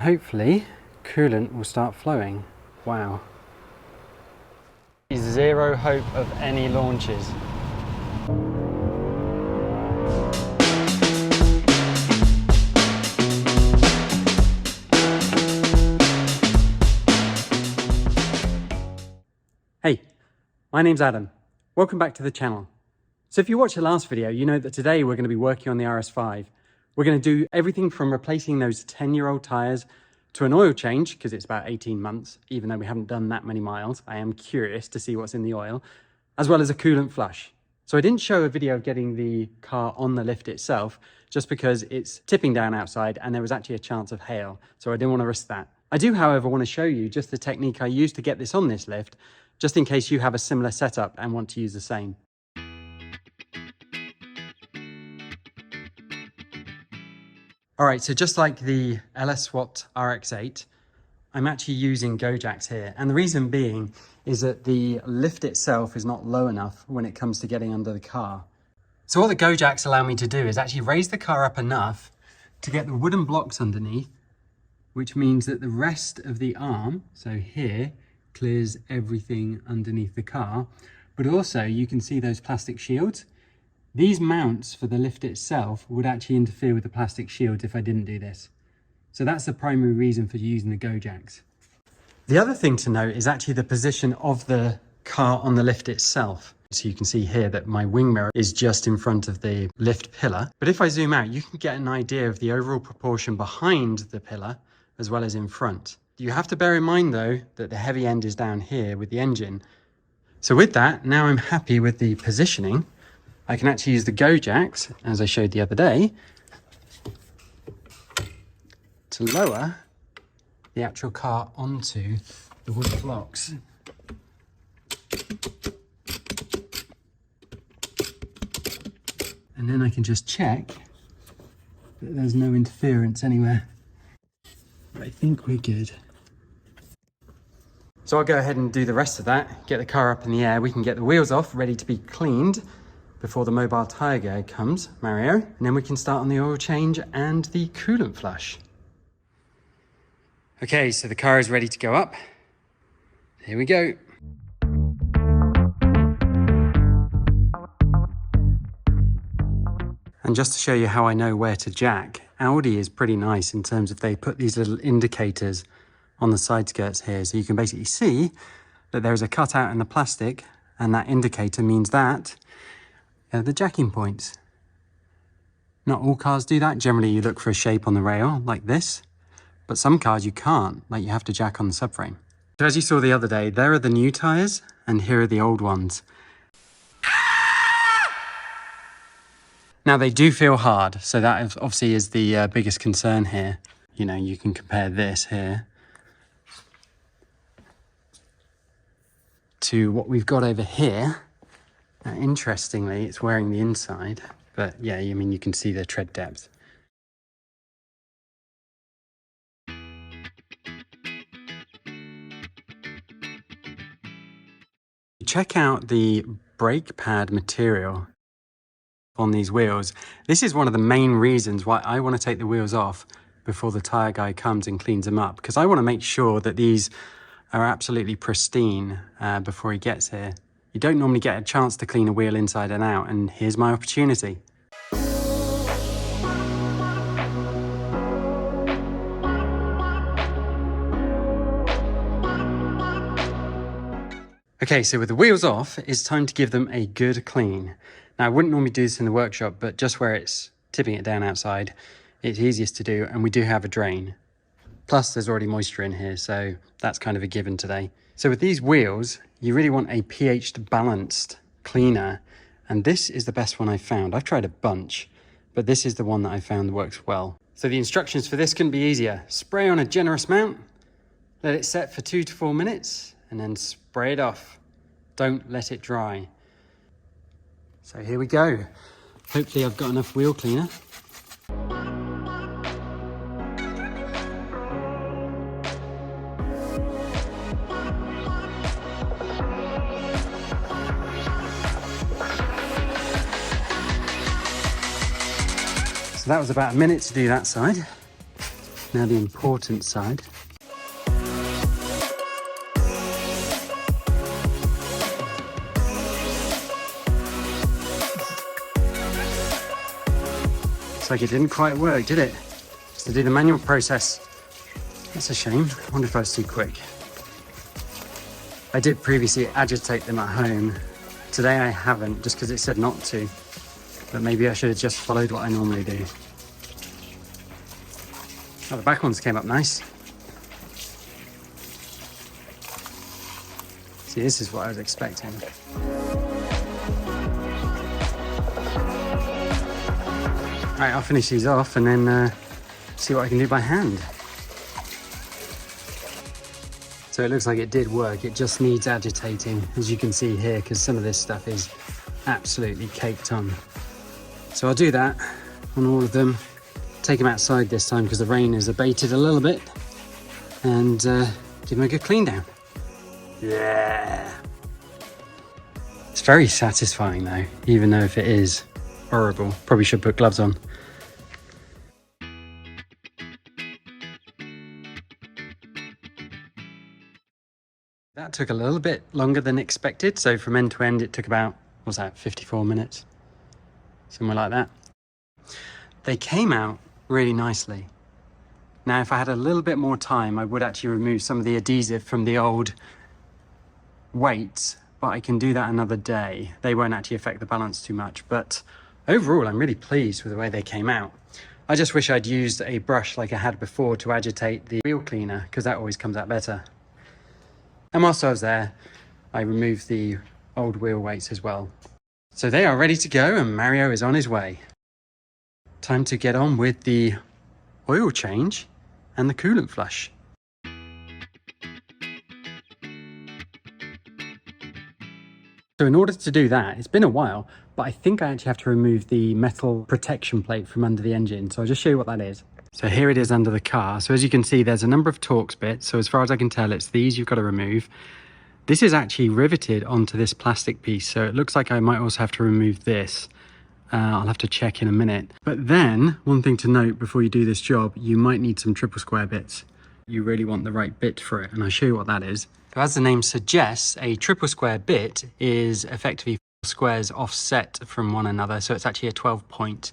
Hopefully coolant will start flowing. Wow. Zero hope of any launches. Hey, my name's Adam. Welcome back to the channel. So if you watched the last video, you know that today we're going to be working on the RS5. We're going to do everything from replacing those 10-year-old tyres to an oil change, because it's about 18 months, even though we haven't done that many miles. I am curious to see what's in the oil, as well as a coolant flush. So I didn't show a video of getting the car on the lift itself, just because it's tipping down outside and there was actually a chance of hail. So I didn't want to risk that. I do, however, want to show you just the technique I used to get this on this lift, just in case you have a similar setup and want to use the same. All right, so just like the LS4 RX8, I'm actually using go jacks here. And the reason being is that the lift itself is not low enough when it comes to getting under the car. So what the go jacks allow me to do is actually raise the car up enough to get the wooden blocks underneath, which means that the rest of the arm, so here, clears everything underneath the car. But also you can see those plastic shields. These mounts for the lift itself would actually interfere with the plastic shields if I didn't do this. So that's the primary reason for using the go jacks. The other thing to note is actually the position of the car on the lift itself. So you can see here that my wing mirror is just in front of the lift pillar. But if I zoom out, you can get an idea of the overall proportion behind the pillar as well as in front. You have to bear in mind though that the heavy end is down here with the engine. So with that, now I'm happy with the positioning. I can actually use the go jacks, as I showed the other day, to lower the actual car onto the wood blocks. And then I can just check that there's no interference anywhere. But I think we're good. So I'll go ahead and do the rest of that, get the car up in the air, we can get the wheels off, ready to be cleaned before the mobile tyre guy comes, Mario, and then we can start on the oil change and the coolant flush. Okay, so the car is ready to go up. Here we go. And just to show you how I know where to jack, Audi is pretty nice in terms of they put these little indicators on the side skirts here. So you can basically see that there's a cutout in the plastic, and that indicator means that the jacking points. Not all cars do that. Generally you look for a shape on the rail like this, but some cars you can't, like you have to jack on the subframe. So as you saw the other day, there are the new tyres and here are the old ones. Now they do feel hard, so that obviously is the biggest concern here. You know, you can compare this here to what we've got over here. Now, interestingly, it's wearing the inside, but yeah, I mean, you can see the tread depth. Check out the brake pad material on these wheels. This is one of the main reasons why I want to take the wheels off before the tyre guy comes and cleans them up, because I want to make sure that these are absolutely pristine before he gets here. You don't normally get a chance to clean a wheel inside and out, and here's my opportunity. Okay, so with the wheels off, it's time to give them a good clean. Now, I wouldn't normally do this in the workshop, but just where it's tipping it down outside, it's easiest to do, and we do have a drain. Plus, there's already moisture in here, so that's kind of a given today. So with these wheels, you really want a pH balanced cleaner, and this is the best one I've found. I've tried a bunch, but this is the one that I found works well. So the instructions for this couldn't be easier. Spray on a generous amount, let it set for 2 to 4 minutes, and then spray it off. Don't let it dry. So here we go. Hopefully I've got enough wheel cleaner. So that was about a minute to do that side. Now the important side. Looks like it didn't quite work, did it? Just to do the manual process. That's a shame. I wonder if I was too quick. I did previously agitate them at home. Today I haven't, just because it said not to. But maybe I should have just followed what I normally do. Oh, the back ones came up nice. See, this is what I was expecting. Right, I'll finish these off and then see what I can do by hand. So it looks like it did work. It just needs agitating, as you can see here, because some of this stuff is absolutely caked on. So I'll do that on all of them. Take them outside this time because the rain has abated a little bit, and give them a good clean down. Yeah. It's very satisfying though, even though if it is horrible. Probably should put gloves on. That took a little bit longer than expected. So from end to end, it took about, what was that, 54 minutes? Somewhere like that. They came out really nicely. Now, if I had a little bit more time, I would actually remove some of the adhesive from the old weights, but I can do that another day. They won't actually affect the balance too much, but overall, I'm really pleased with the way they came out. I just wish I'd used a brush like I had before to agitate the wheel cleaner, because that always comes out better. And whilst I was there, I removed the old wheel weights as well. So they are ready to go, and Mario is on his way. Time to get on with the oil change and the coolant flush. So in order to do that, it's been a while, but I think I actually have to remove the metal protection plate from under the engine. So I'll just show you what that is. So here it is under the car. So as you can see, there's a number of Torx bits. So as far as I can tell, it's these you've got to remove. This is actually riveted onto this plastic piece. So it looks like I might also have to remove this. I'll have to check in a minute. But then, one thing to note before you do this job, you might need some triple square bits. You really want the right bit for it, and I'll show you what that is. So as the name suggests, a triple square bit is effectively 4 squares offset from one another, so it's actually a 12 point.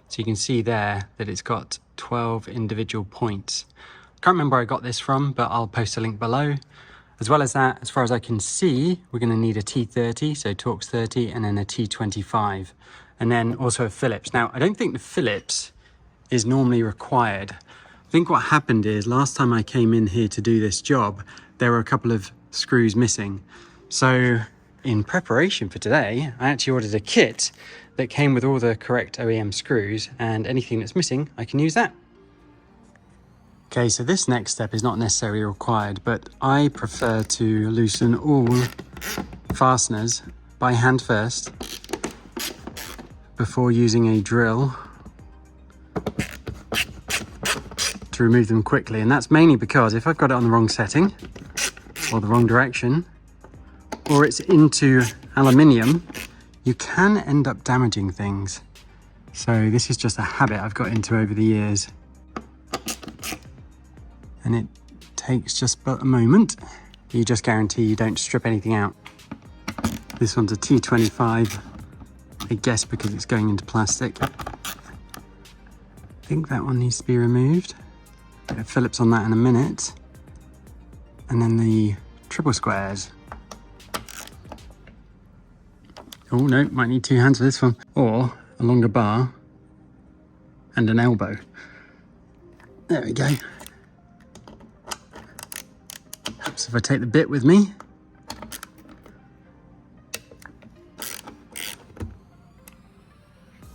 So you can see there that it's got 12 individual points. I can't remember where I got this from, but I'll post a link below. As well as that, as far as I can see, we're going to need a T30, so Torx 30, and then a T25. And then also a Phillips. Now, I don't think the Phillips is normally required. I think what happened is last time I came in here to do this job, there were a couple of screws missing. So in preparation for today, I actually ordered a kit that came with all the correct OEM screws, and anything that's missing, I can use that. Okay, so this next step is not necessarily required, but I prefer to loosen all fasteners by hand first, before using a drill to remove them quickly. And that's mainly because if I've got it on the wrong setting or the wrong direction, or it's into aluminium, you can end up damaging things. So this is just a habit I've got into over the years. And it takes just but a moment. You just guarantee you don't strip anything out. This one's a T25. I guess because it's going into plastic. I think that one needs to be removed. Get a Phillips on that in a minute. And then the triple squares. Oh no, might need 2 hands for this one. Or a longer bar and an elbow. There we go. Perhaps if I take the bit with me.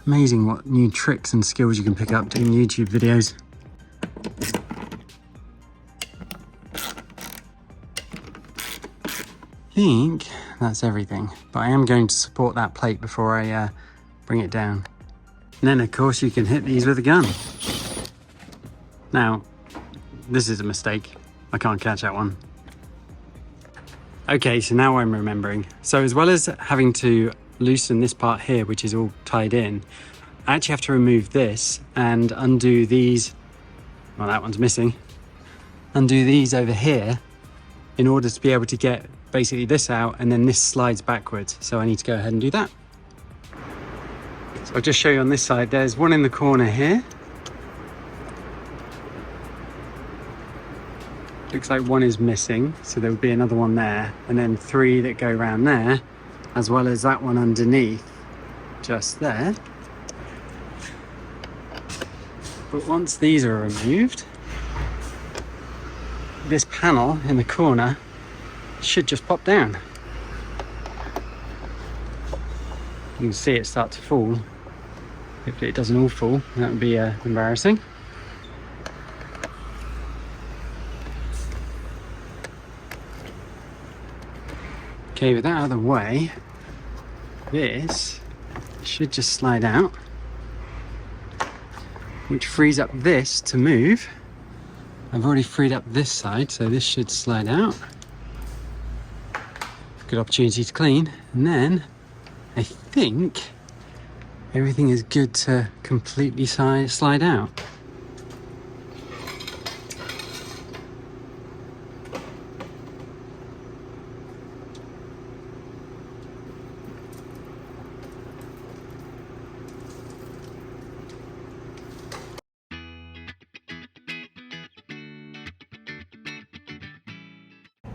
Amazing what new tricks and skills you can pick up doing YouTube videos. I think that's everything, but I am going to support that plate before I bring it down. And then of course you can hit these with a gun. Now, this is a mistake. I can't catch that one. Okay, so now I'm remembering. So as well as having to loosen this part here, which is all tied in, I actually have to remove this and undo these well, that one's missing, undo these over here in order to be able to get basically this out, and then this slides backwards. So I need to go ahead and do that. So I'll just show you on this side. There's one in the corner here. Looks like one is missing, so there would be another one there, and then 3 that go around there, as well as that one underneath, just there. But once these are removed, this panel in the corner should just pop down. You can see it start to fall. Hopefully it doesn't all fall, that would be embarrassing. Okay, with that out of the way, this should just slide out, which frees up this to move. I've already freed up this side, so this should slide out. Good opportunity to clean. And then I think everything is good to completely slide out.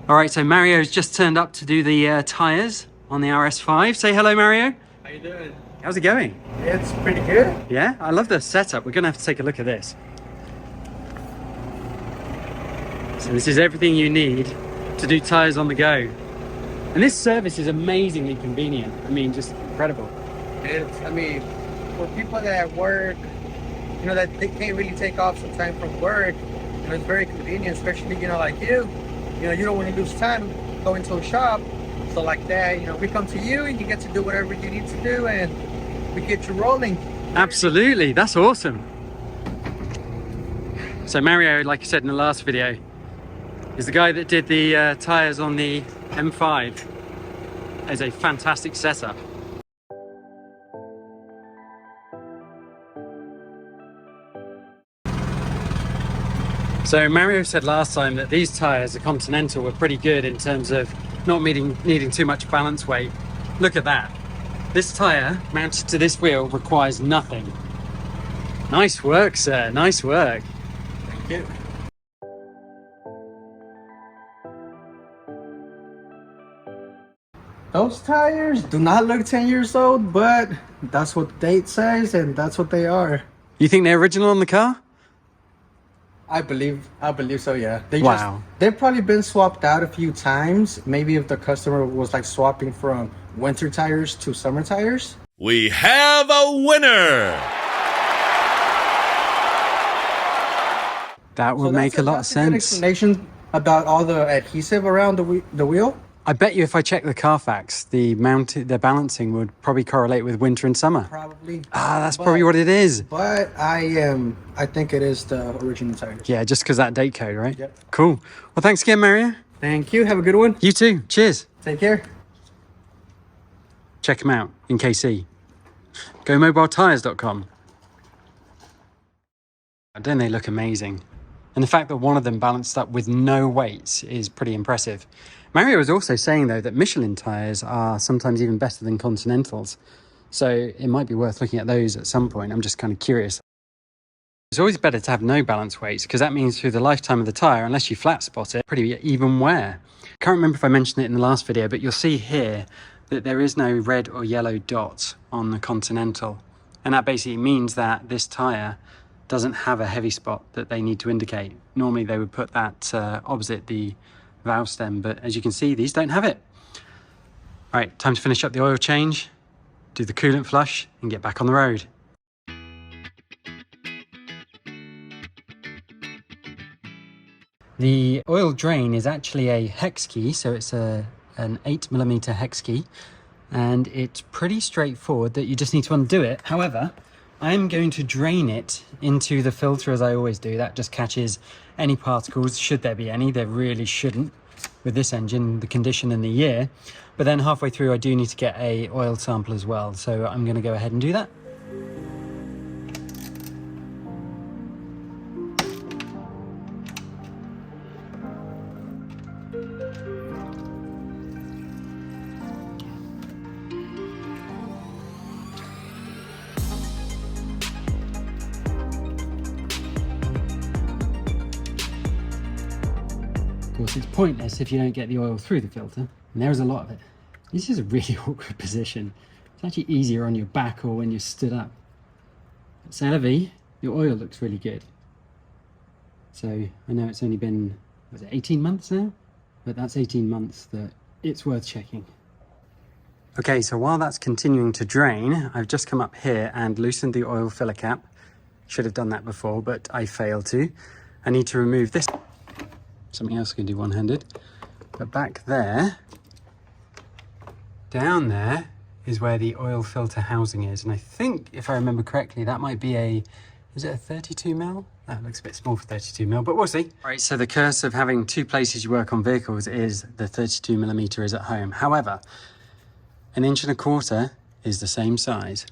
All right, so Mario's just turned up to do the tires on the RS5. Say hello, Mario. How you doing? How's it going? It's pretty good. Yeah, I love the setup. We're gonna have to take a look at this. So this is everything you need to do tires on the go. And this service is amazingly convenient. I mean, just incredible. I mean, for people that work, you know, that they can't really take off some time from work, you know, it's very convenient, especially, you know, like you know, you don't want to lose time going to a shop. So like that, you know, we come to you and you get to do whatever you need to do and we get you rolling. Absolutely, that's awesome. So Mario, like I said in the last video, is the guy that did the tires on the M5. It's a fantastic setup. So Mario said last time that these tires, the Continental, were pretty good in terms of not needing too much balance weight. Look at that. This tire mounted to this wheel requires nothing. Nice work, sir. Nice work. Thank you. Those tires do not look 10 years old, but that's what the date says and that's what they are. You think they're original on the car? I believe so, yeah. Wow. They've probably been swapped out a few times. Maybe if the customer was like swapping from winter tires to summer tires. We have a winner! That would make a lot of sense. Good explanation about all the adhesive around the wheel. I bet you if I check the Carfax, the balancing would probably correlate with winter and summer. Probably. Ah, that's probably what it is. But I think it is the original tires. Yeah, just because that date code, right? Yep. Cool. Well, thanks again, Mario. Thank you. Have a good one. You too. Cheers. Take care. Check them out in KC. GoMobileTires.com. Don't they look amazing? And the fact that one of them balanced up with no weights is pretty impressive. Mario was also saying, though, that Michelin tyres are sometimes even better than Continentals. So it might be worth looking at those at some point. I'm just kind of curious. It's always better to have no balance weights because that means through the lifetime of the tyre, unless you flat spot it, pretty even wear. Can't remember if I mentioned it in the last video, but you'll see here that there is no red or yellow dot on the Continental. And that basically means that this tyre doesn't have a heavy spot that they need to indicate. Normally they would put that opposite the valve stem, but as you can see, these don't have it. All right, time to finish up the oil change, do the coolant flush, and get back on the road. The oil drain is actually a hex key, so it's an 8mm hex key, and it's pretty straightforward that you just need to undo it. However, I'm going to drain it into the filter as I always do. That just catches any particles, should there be any. There really shouldn't with this engine, the condition and the year. But then halfway through, I do need to get a oil sample as well. So I'm going to go ahead and do that. Of course, it's pointless if you don't get the oil through the filter, and there is a lot of it. This is a really awkward position. It's actually easier on your back or when you're stood up. At CLV, your oil looks really good. So I know it's only been, was it 18 months now? But that's 18 months that it's worth checking. Okay, so while that's continuing to drain, I've just come up here and loosened the oil filler cap. Should have done that before, but I failed to. I need to remove this. Something else I can do one-handed. But back there, down there, is where the oil filter housing is. And I think, if I remember correctly, that might be a, is it a 32mm? That looks a bit small for 32mm, but we'll see. All right, so the curse of having two places you work on vehicles is the 32mm is at home. However, 1.25 inches is the same size.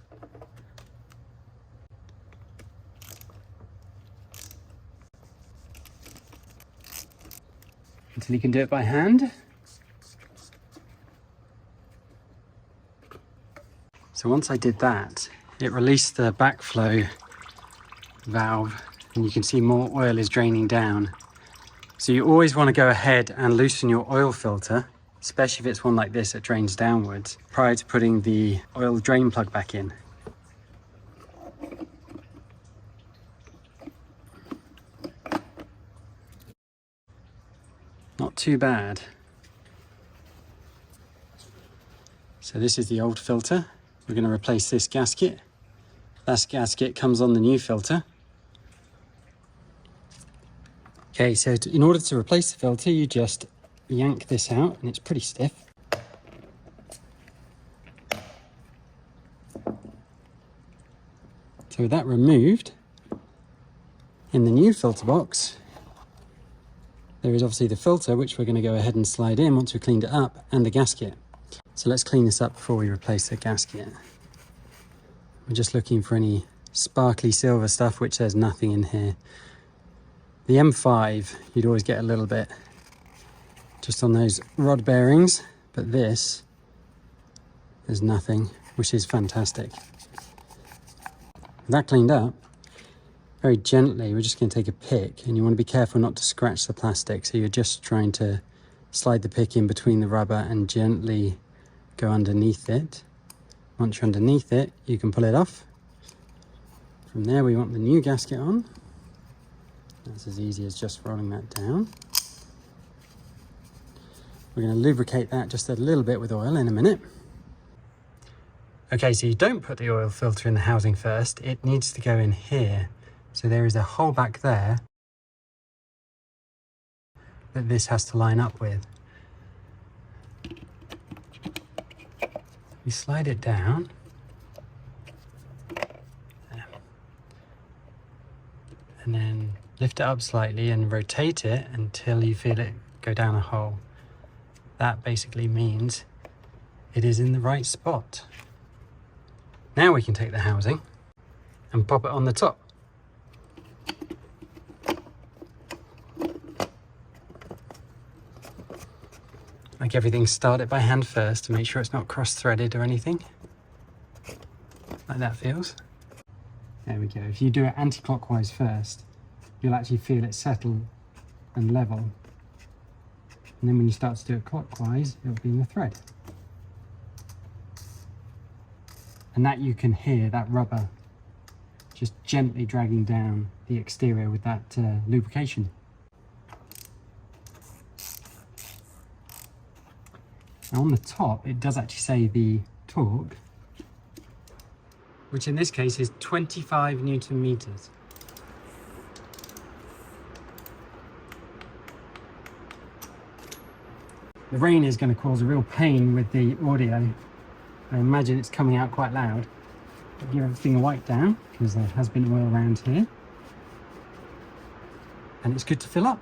Until you can do it by hand. So once I did that, it released the backflow valve, and you can see more oil is draining down. So you always want to go ahead and loosen your oil filter, especially if it's one like this that drains downwards, prior to putting the oil drain plug back in. Not too bad. So this is the old filter. We're going to replace this gasket. That gasket comes on the new filter. Okay, so in order to replace the filter, you just yank this out, and it's pretty stiff. So with that removed, in the new filter box, there is obviously the filter, which we're going to go ahead and slide in once we've cleaned it up, and the gasket. So let's clean this up before we replace the gasket. We're just looking for any sparkly silver stuff, which there's nothing in here. The M5, you'd always get a little bit just on those rod bearings, but this, there's nothing, which is fantastic. With that cleaned up, very gently, we're just going to take a pick, and you want to be careful not to scratch the plastic. So you're just trying to slide the pick in between the rubber and gently go underneath it. Once you're underneath it, you can pull it off. From there, we want the new gasket on. That's as easy as just rolling that down. We're going to lubricate that just a little bit with oil in a minute. Okay, so you don't put the oil filter in the housing first. It needs to go in here. So there is a hole back there that this has to line up with. You slide it down. There. And then lift it up slightly and rotate it until you feel it go down a hole. That basically means it is in the right spot. Now we can take the housing and pop it on the top. Like everything, start it by hand first to make sure it's not cross-threaded or anything. Like that feels. There we go. If you do it anti-clockwise first, you'll actually feel it settle and level. And then when you start to do it clockwise, it'll be in the thread. And that you can hear, that rubber just gently dragging down the exterior with that lubrication. Now on the top, it does actually say the torque, which in this case is 25 Newton meters. The rain is going to cause a real pain with the audio. I imagine it's coming out quite loud. I'll give everything a wipe down because there has been oil around here. And it's good to fill up.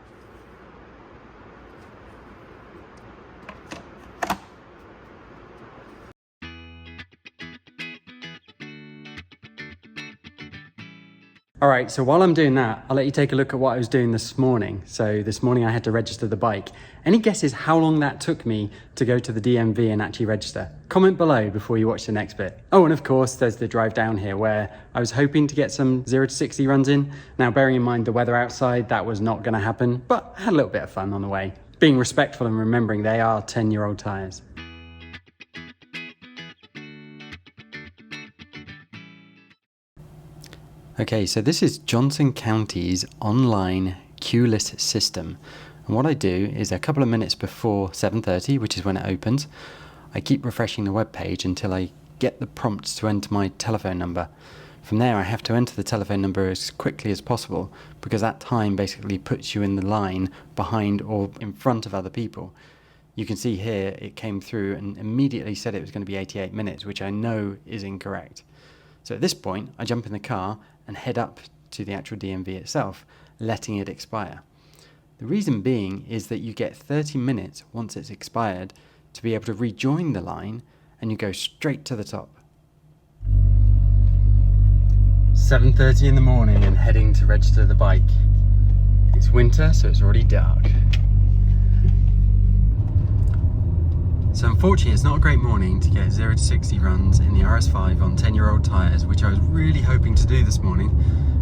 All right, so while I'm doing that, I'll let you take a look at what I was doing this morning. So this morning I had to register the bike. Any guesses how long that took me to go to the DMV and actually register? Comment below before you watch the next bit. Oh, and of course, there's the drive down here where I was hoping to get some 0 to 60 runs in. Now, bearing in mind the weather outside, that was not gonna happen, but I had a little bit of fun on the way. being respectful and remembering they are 10-year-old tyres. Okay, so this is Johnson County's online queueless system. And what I do is a couple of minutes before 7:30, which is when it opens, I keep refreshing the web page until I get the prompts to enter my telephone number. From there, I have to enter the telephone number as quickly as possible because that time basically puts you in the line behind or in front of other people. You can see here it came through and immediately said it was going to be 88 minutes, which I know is incorrect. So at this point, I jump in the car and head up to the actual DMV itself, letting it expire. The reason being is that you get 30 minutes once it's expired to be able to rejoin the line and you go straight to the top. 7:30 in the morning and heading to register the bike. It's winter, so it's already dark. So unfortunately, it's not a great morning to get 0 to 60 runs in the RS5 on 10-year-old tyres, which I was really hoping to do this morning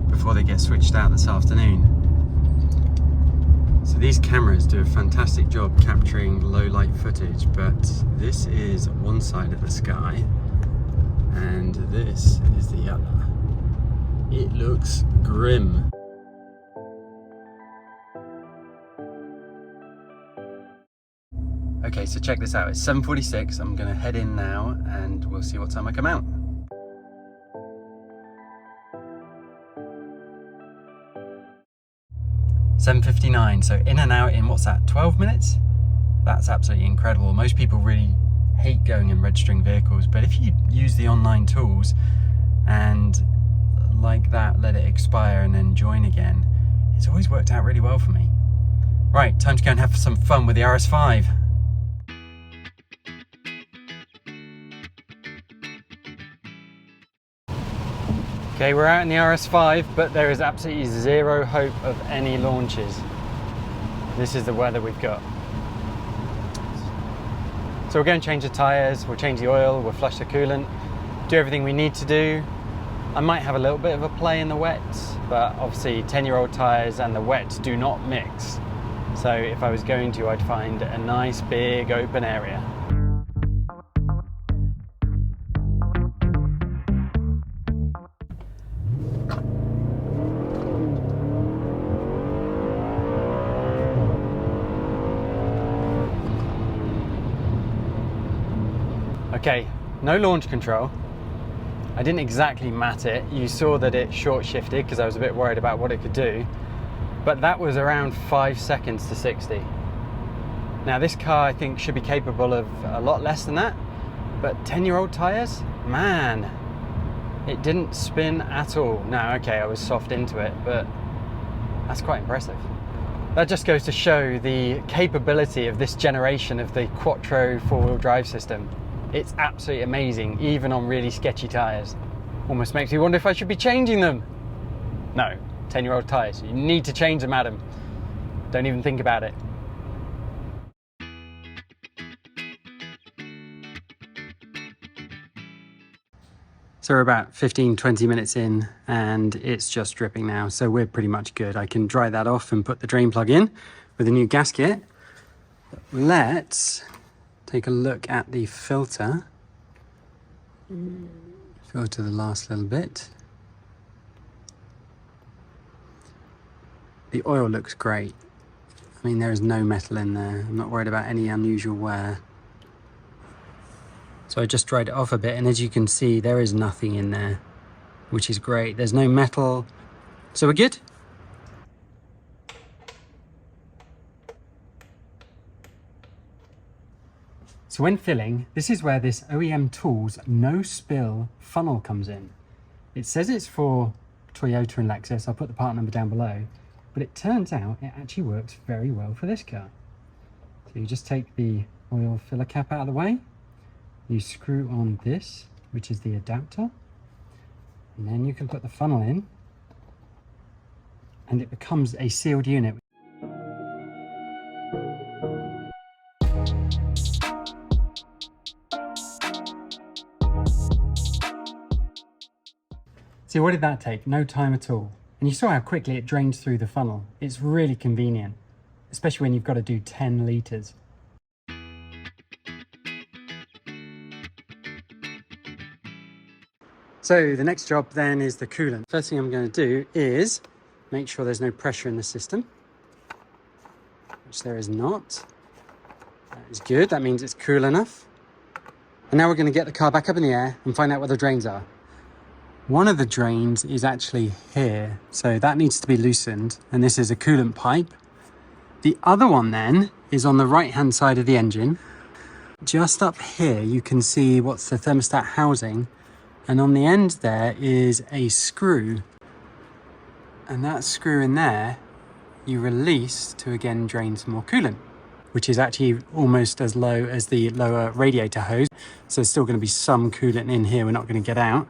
before they get switched out this afternoon. So these cameras do a fantastic job capturing low light footage, but this is one side of the sky and this is the other. It looks grim. Okay, so check this out. It's 7:46. I'm gonna head in now and we'll see what time I come out. $7:59, so in and out in, what's that, 12 minutes? That's absolutely incredible. Most people really hate going and registering vehicles, but if you use the online tools and like that, let it expire and then join again, it's always worked out really well for me. Right, time to go and have some fun with the RS5. Okay, we're out in the RS5, but there is absolutely zero hope of any launches. This is the weather we've got. So we're going to change the tyres, we'll change the oil, we'll flush the coolant, do everything we need to do. I might have a little bit of a play in the wets, but obviously 10-year-old tyres and the wets do not mix. So if I was going to, I'd find a nice big open area. Okay, no launch control. I didn't exactly mat it. You saw that it short shifted because I was a bit worried about what it could do. But that was around 5 seconds to 60. Now this car I think should be capable of a lot less than that. But 10-year-old tyres? Man, it didn't spin at all. Now, okay, I was soft into it, but that's quite impressive. That just goes to show the capability of this generation of the Quattro four-wheel drive system. It's absolutely amazing, even on really sketchy tyres. Almost makes me wonder if I should be changing them. No, 10-year-old tyres. You need to change them, Adam. Don't even think about it. So we're about 15-20 minutes in and it's just dripping now, so we're pretty much good. I can dry that off and put the drain plug in with a new gasket. Let's take a look at the filter. Filter the last little bit. The oil looks great. I mean, there is no metal in there. I'm not worried about any unusual wear. So I just dried it off a bit, and as you can see, there is nothing in there, which is great. There's no metal, so we're good. So when filling, this is where this OEM Tools no spill funnel comes in. It says it's for Toyota and Lexus. I'll put the part number down below, but it turns out it actually works very well for this car. So you just take the oil filler cap out of the way, you screw on this, which is the adapter, and then you can put the funnel in and it becomes a sealed unit. See, what did that take? No time at all. And you saw how quickly it drains through the funnel. It's really convenient. especially when you've got to do 10 litres. So the next job then is the coolant. First thing I'm going to do is make sure there's no pressure in the system, which there is not. That is good, that means it's cool enough. And now we're going to get the car back up in the air and find out where the drains are. One of the drains is actually here, so that needs to be loosened, and this is a coolant pipe. The other one then is on the right hand side of the engine. Just up here you can see what's the thermostat housing, and on the end there is a screw, and that screw in there you release to again drain some more coolant, which is actually almost as low as the lower radiator hose, so there's still going to be some coolant in here we're not going to get out.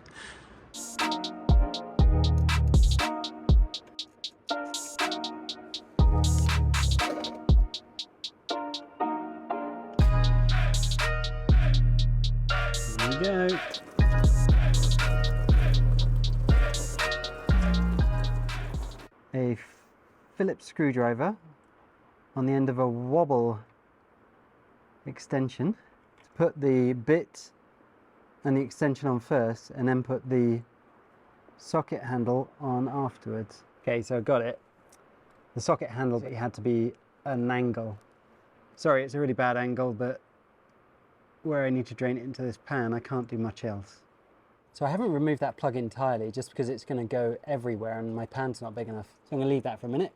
There we go. A Phillips screwdriver on the end of a wobble extension to put the bit and the extension on first, and then put the socket handle on afterwards. Okay, so I got it. The socket handle, it had to be an angle. Sorry, it's a really bad angle, but where I need to drain it into this pan, I can't do much else. So I haven't removed that plug entirely just because it's going to go everywhere and my pan's not big enough. So I'm going to leave that for a minute.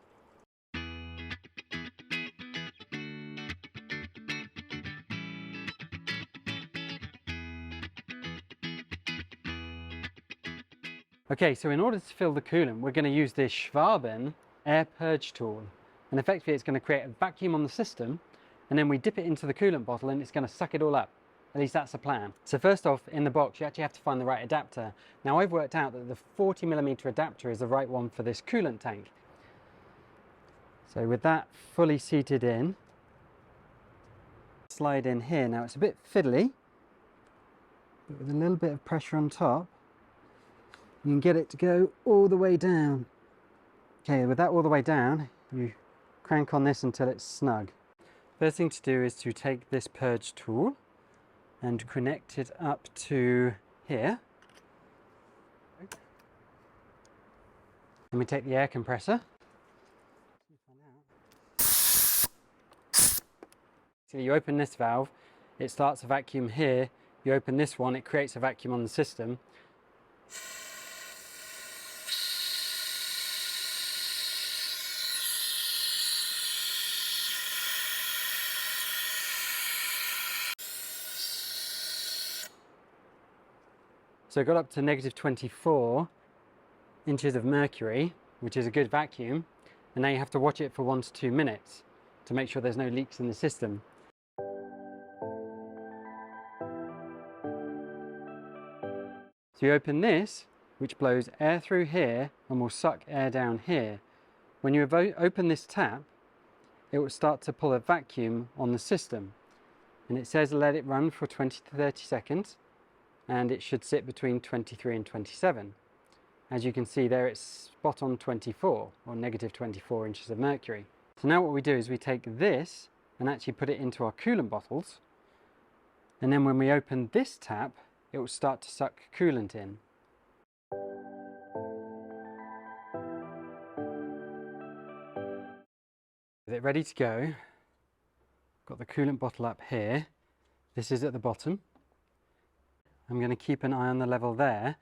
Okay, so in order to fill the coolant, we're going to use this Schwaben air purge tool. And effectively it's going to create a vacuum on the system, and then we dip it into the coolant bottle and it's going to suck it all up. At least that's the plan. So first off, in the box, you actually have to find the right adapter. Now I've worked out that the 40mm adapter is the right one for this coolant tank. So with that fully seated in, slide in here. Now it's a bit fiddly, but with a little bit of pressure on top, you can get it to go all the way down. Okay, with that all the way down, you crank on this until it's snug. First thing to do is to take this purge tool and connect it up to here. Then we take the air compressor. So you open this valve, it starts a vacuum here. You open this one, it creates a vacuum on the system. So it got up to negative 24 inches of mercury, which is a good vacuum. And now you have to watch it for 1 to 2 minutes to make sure there's no leaks in the system. So you open this, which blows air through here and will suck air down here. When you open this tap, it will start to pull a vacuum on the system. And it says let it run for 20 to 30 seconds. And it should sit between 23 and 27. As you can see there, it's spot on 24 or negative 24 inches of mercury. So now what we do is we take this and actually put it into our coolant bottles, and then when we open this tap, it will start to suck coolant in. With it ready to go, got the coolant bottle up here. This is at the bottom. I'm going to keep an eye on the level there,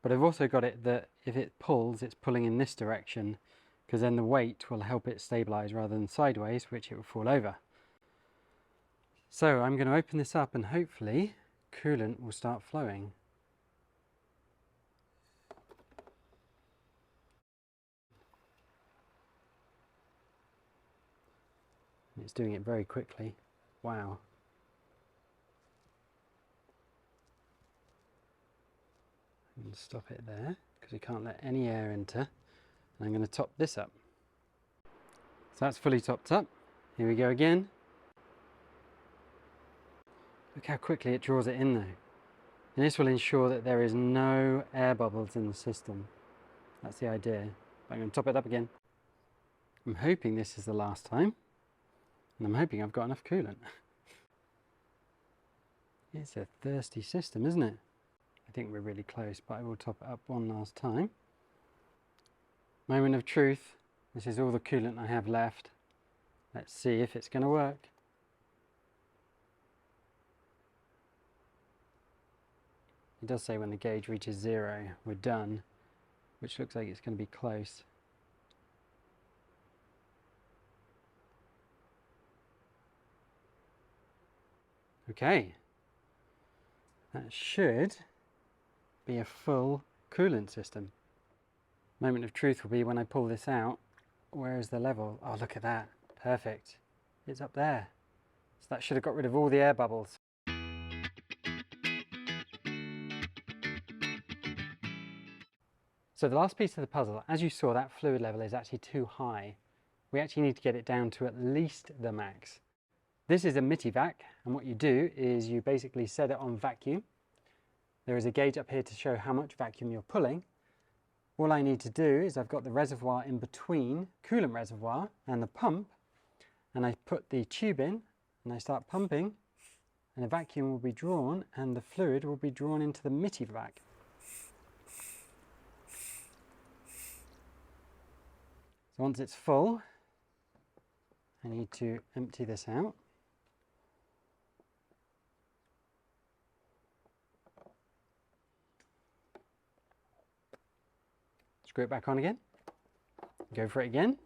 but I've also got it that if it pulls, it's pulling in this direction, because then the weight will help it stabilize rather than sideways, which it will fall over. So I'm going to open this up and hopefully coolant will start flowing. It's doing it very quickly. Wow. I'm going to stop it there because we can't let any air enter. And I'm going to top this up. So that's fully topped up. Here we go again. Look how quickly it draws it in though. And this will ensure that there is no air bubbles in the system. That's the idea. I'm going to top it up again. I'm hoping this is the last time. And I'm hoping I've got enough coolant. It's a thirsty system, isn't it? I think we're really close, but I will top it up one last time. Moment of truth. This is all the coolant I have left. Let's see if it's going to work. It does say when the gauge reaches 0, we're done, which looks like it's going to be close. Okay, that should be a full coolant system. Moment of truth will be when I pull this out. Where is the level? Oh, look at that. Perfect. It's up there. So that should have got rid of all the air bubbles. So the last piece of the puzzle, as you saw, that fluid level is actually too high. We actually need to get it down to at least the max. This is a MITI-vac, and what you do is you basically set it on vacuum. There is a gauge up here to show how much vacuum you're pulling. All I need to do is I've got the reservoir in between, coolant reservoir, and the pump, and I put the tube in, and I start pumping, and the vacuum will be drawn, and the fluid will be drawn into the MITI-vac. So once it's full, I need to empty this out. Screw it back on again. Go for it again.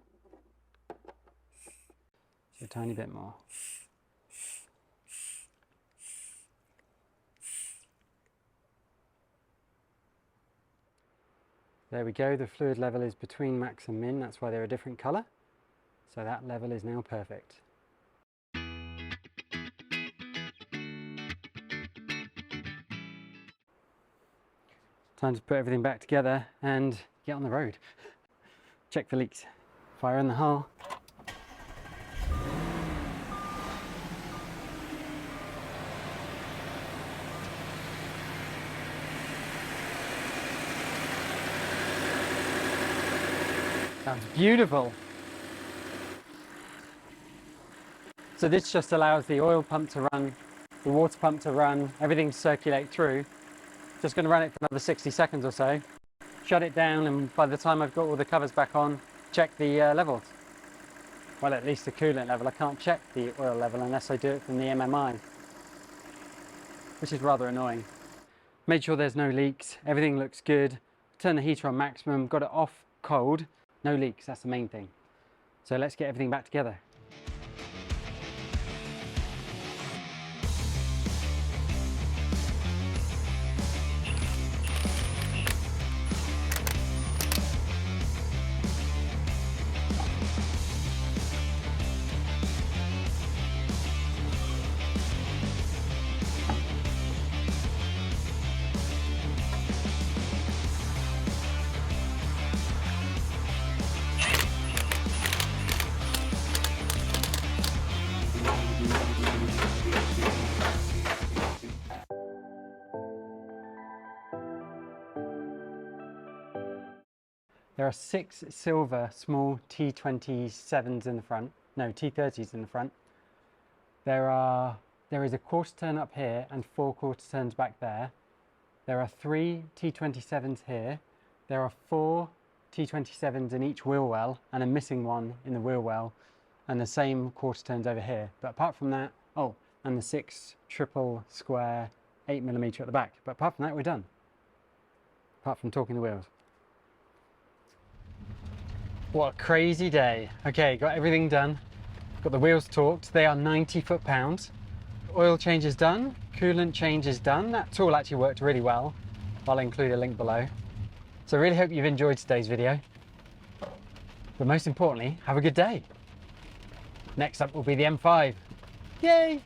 Just a tiny bit more. There we go, the fluid level is between max and min, that's why they're a different colour. So that level is now perfect. Time to put everything back together and get on the road. Check for leaks. Fire in the hull. Sounds beautiful. So this just allows the oil pump to run, the water pump to run, everything to circulate through. Just going to run it for another 60 seconds or so, shut it down, and by the time I've got all the covers back on, check the levels. Well, at least the coolant level. I can't check the oil level unless I do it from the MMI, which is rather annoying. Made sure there's no leaks, everything looks good. Turn the heater on maximum, got it off cold. No leaks, that's the main thing. So let's get everything back together. There are 6 silver small T27s in the front, no, T30s in the front. There is a quarter turn up here and 4 quarter turns back there. There are 3 T27s here. There are 4 T27s in each wheel well and a missing one in the wheel well, and the same quarter turns over here. But apart from that, oh, and the 6 triple square 8mm at the back. But apart from that, we're done. Apart from torquing the wheels. What a crazy day. Okay, got everything done. Got the wheels torqued. They are 90 foot-pounds. Oil change is done. Coolant change is done. That tool actually worked really well. I'll include a link below. So I really hope you've enjoyed today's video. But most importantly, have a good day. Next up will be the M5. Yay!